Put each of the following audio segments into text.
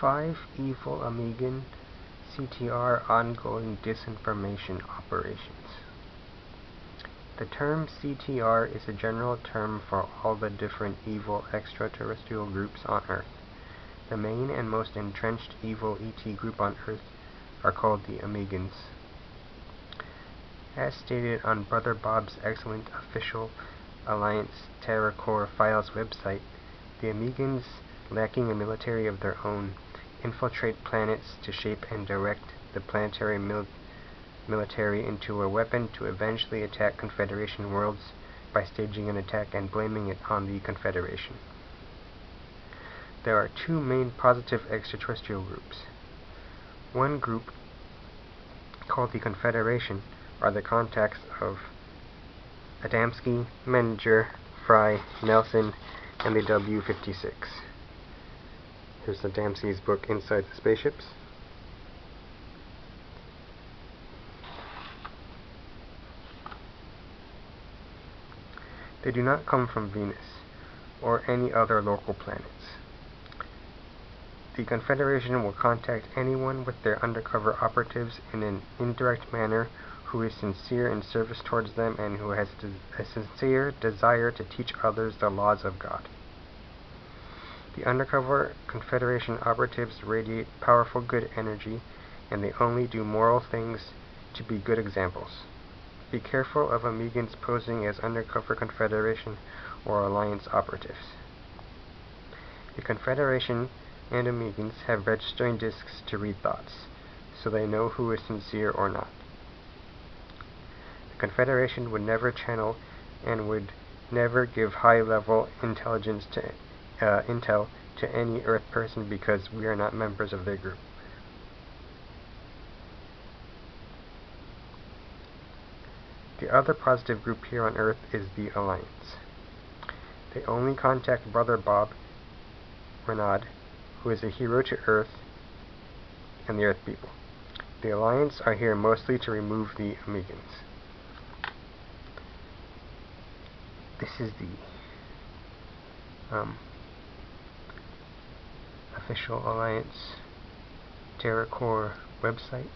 5 Evil Omegan CTR Ongoing Disinformation Operations. The term CTR is a general term for all the different evil extraterrestrial groups on Earth. The main and most entrenched evil ET group on Earth are called the Omegans. As stated on Brother Bob's excellent official Alliance Terror Corps Files website, the Omegans, lacking a military of their own, infiltrate planets to shape and direct the planetary military into a weapon to eventually attack Confederation worlds by staging an attack and blaming it on the Confederation. There are two main positive extraterrestrial groups. One group, called the Confederation, are the contacts of Adamski, Menninger, Fry, Nelson, and the W-56. Here's Adamski's book, Inside the Spaceships. They do not come from Venus or any other local planets. The Confederation will contact anyone with their undercover operatives in an indirect manner who is sincere in service towards them and who has a sincere desire to teach others the laws of God. The undercover Confederation operatives radiate powerful good energy, and they only do moral things to be good examples. Be careful of Omegans posing as undercover Confederation or Alliance operatives. The Confederation and Omegans have registering discs to read thoughts, so they know who is sincere or not. The Confederation would never channel and would never give high-level intelligence to intel to any Earth person because we are not members of their group. The other positive group here on Earth is the Alliance. They only contact Brother Bob Renaud, who is a hero to Earth and the Earth people. The Alliance are here mostly to remove the Omegans. This is the official Alliance Terror Corps website,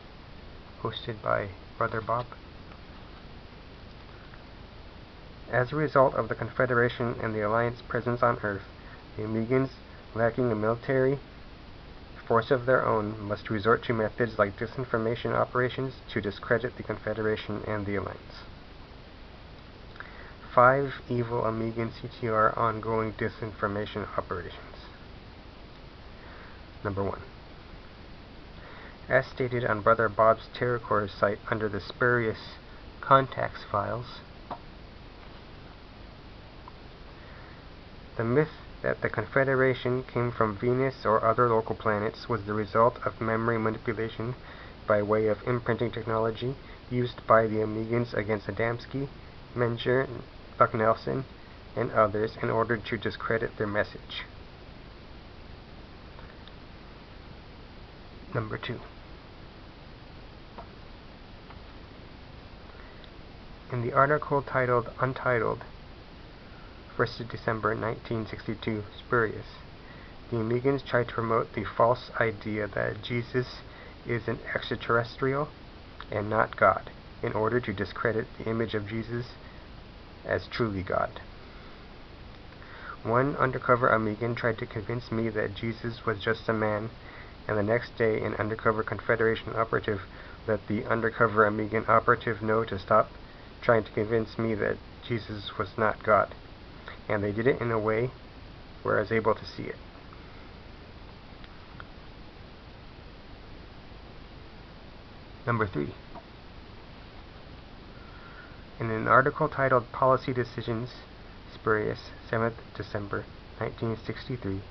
hosted by Brother Bob. As a result of the Confederation and the Alliance presence on Earth, the Omegans, lacking a military force of their own, must resort to methods like disinformation operations to discredit the Confederation and the Alliance. 5 Evil Omegan CTR Ongoing Disinformation Operations. Number 1. As stated on Brother Bob's Terror Corps site under the spurious contacts files, the myth that the Confederation came from Venus or other local planets was the result of memory manipulation by way of imprinting technology used by the Omegans against Adamski, Menninger, Buck Nelson, and others in order to discredit their message. Number 2. In the article titled Untitled, 1st of December 1962, Spurious, the Omegans tried to promote the false idea that Jesus is an extraterrestrial and not God, in order to discredit the image of Jesus as truly God. One undercover Omegan tried to convince me that Jesus was just a man, and the next day an undercover Confederation operative let the undercover Omegan operative know to stop trying to convince me that Jesus was not God. And they did it in a way where I was able to see it. Number 3. In an article titled Policy Decisions, Spurious, 7th December 1963,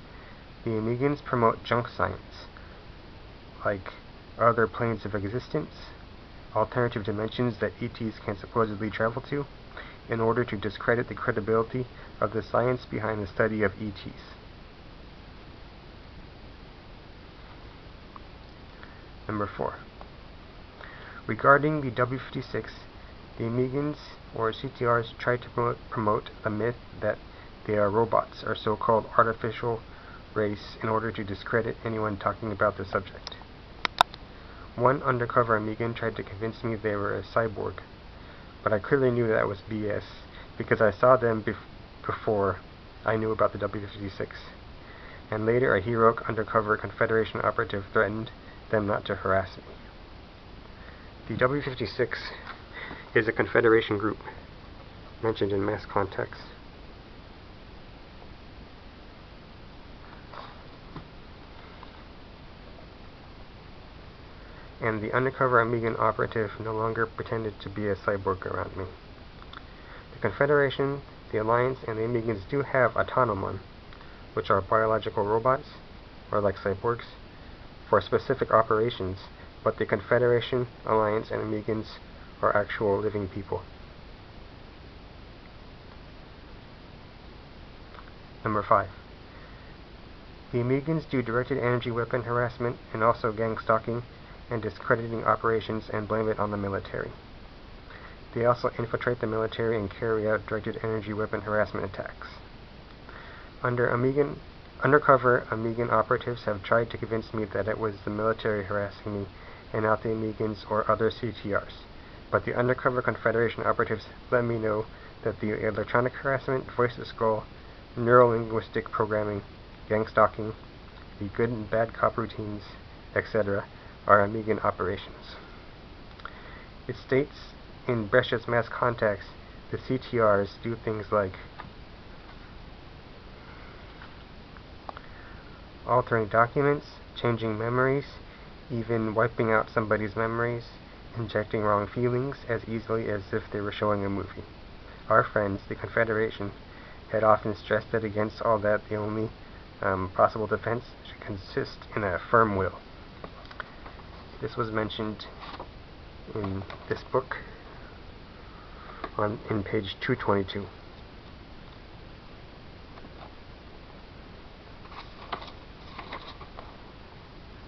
the Omegans promote junk science, like other planes of existence, alternative dimensions that ETs can supposedly travel to, in order to discredit the credibility of the science behind the study of ETs. Number 4. Regarding the W-56, the Omegans, or CTRs, try to promote the myth that they are robots, or so-called artificial race in order to discredit anyone talking about the subject. One undercover Omegan tried to convince me they were a cyborg, but I clearly knew that was BS because I saw them before I knew about the W-56, and later a heroic undercover Confederation operative threatened them not to harass me. The W-56 is a Confederation group mentioned in mass contacts. And the undercover Omegan operative no longer pretended to be a cyborg around me. The Confederation, the Alliance, and the Omegans do have autonomon, which are biological robots, or like cyborgs, for specific operations, but the Confederation, Alliance, and Omegans are actual living people. Number 5. The Omegans do directed energy weapon harassment and also gang stalking and discrediting operations and blame it on the military. They also infiltrate the military and carry out directed energy weapon harassment attacks. Undercover Omegan operatives have tried to convince me that it was the military harassing me and not the Omegans or other CTRs, but the undercover Confederation operatives let me know that the electronic harassment, voice to skull, neuro-linguistic programming, gang stalking, the good and bad cop routines, etc., are Omegan operations. It states in Brescia's mass contacts the CTRs do things like altering documents, changing memories, even wiping out somebody's memories, injecting wrong feelings as easily as if they were showing a movie. Our friends, the Confederation, had often stressed that against all that, the only possible defense should consist in a firm will. This was mentioned in this book in page 222.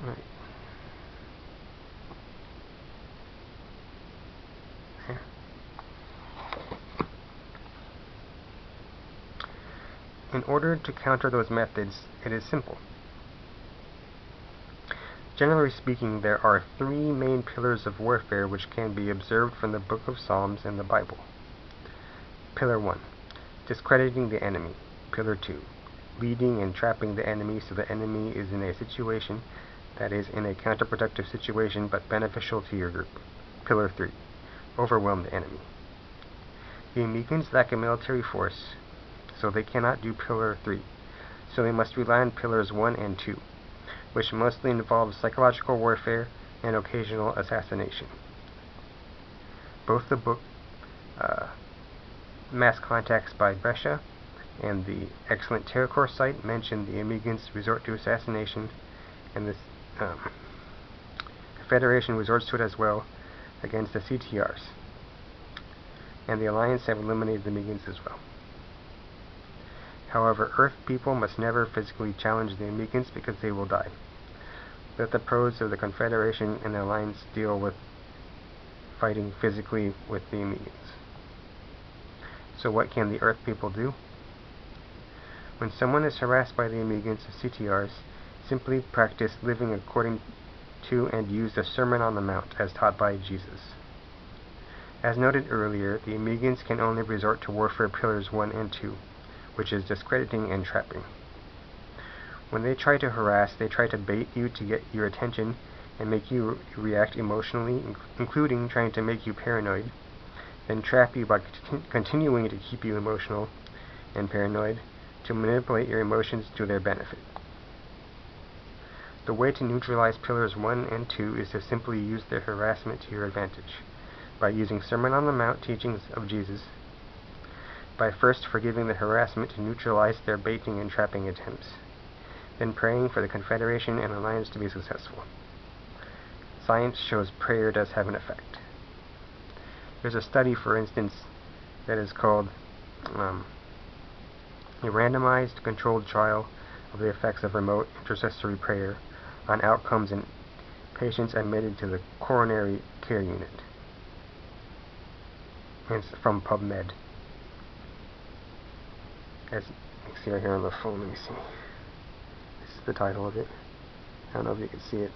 Right. There. In order to counter those methods, it is simple. Generally speaking, there are three main pillars of warfare which can be observed from the Book of Psalms and the Bible. Pillar 1. Discrediting the enemy. Pillar 2. Leading and trapping the enemy so the enemy is in a situation that is in a counterproductive situation but beneficial to your group. Pillar 3. Overwhelm the enemy. The Omegans lack a military force, so they cannot do Pillar 3, so they must rely on Pillars 1 and 2, which mostly involves psychological warfare and occasional assassination. Both the book Mass Contacts by Brescia and the excellent TerraCore site mention the Omegans resort to assassination, and the Federation resorts to it as well against the CTRs, and the Alliance have eliminated the Omegans as well. However, Earth people must never physically challenge the Omegans because they will die. Let the pros of the Confederation and the Alliance deal with fighting physically with the Omegans. So what can the Earth people do? When someone is harassed by the Omegans or CTRs, simply practice living according to and use the Sermon on the Mount as taught by Jesus. As noted earlier, the Omegans can only resort to warfare pillars 1 and 2, which is discrediting and trapping. When they try to harass, they try to bait you to get your attention and make you react emotionally, including trying to make you paranoid, then trap you by continuing to keep you emotional and paranoid to manipulate your emotions to their benefit. The way to neutralize Pillars 1 and 2 is to simply use their harassment to your advantage, by using Sermon on the Mount teachings of Jesus, by first forgiving the harassment to neutralize their baiting and trapping attempts, then praying for the Confederation and Alliance to be successful. Science shows prayer does have an effect. There's a study, for instance, that is called a randomized controlled trial of the effects of remote intercessory prayer on outcomes in patients admitted to the coronary care unit. And it's from PubMed. As you can see right here on the phone, let me see. the title of it. I don't know if you can see it,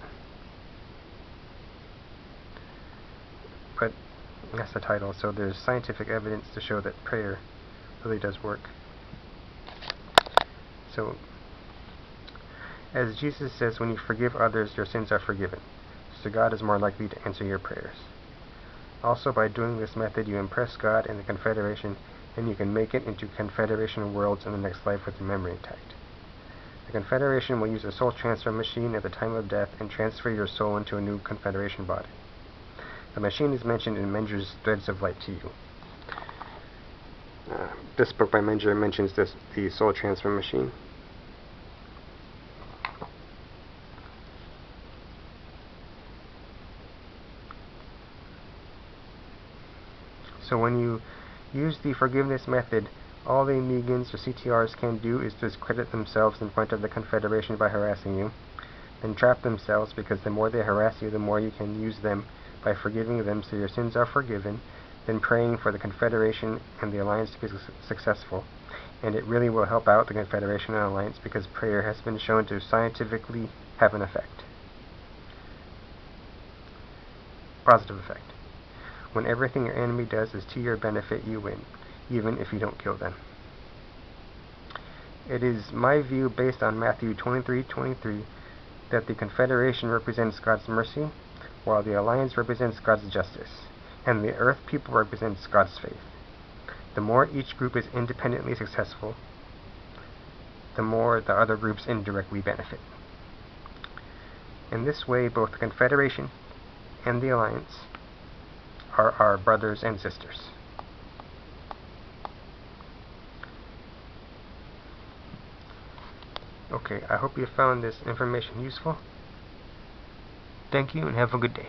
but that's the title. So there's scientific evidence to show that prayer really does work. So, as Jesus says, when you forgive others, your sins are forgiven. So God is more likely to answer your prayers. Also, by doing this method, you impress God and the Confederation, and you can make it into Confederation worlds in the next life with your memory intact. The Confederation will use a soul transfer machine at the time of death and transfer your soul into a new Confederation body. The machine is mentioned in Menger's Threads of Light to you. This book by Menger mentions the soul transfer machine. So when you use the forgiveness method, all the Omegans or CTRs can do is discredit themselves in front of the Confederation by harassing you, then trap themselves, because the more they harass you, the more you can use them by forgiving them so your sins are forgiven, then praying for the Confederation and the Alliance to be successful. And it really will help out the Confederation and Alliance because prayer has been shown to scientifically have an effect. Positive effect. When everything your enemy does is to your benefit, you win, even if you don't kill them. It is my view, based on Matthew 23:23, that the Confederation represents God's mercy, while the Alliance represents God's justice, and the Earth people represents God's faith. The more each group is independently successful, the more the other groups indirectly benefit. In this way, both the Confederation and the Alliance are our brothers and sisters. Okay, I hope you found this information useful. Thank you and have a good day.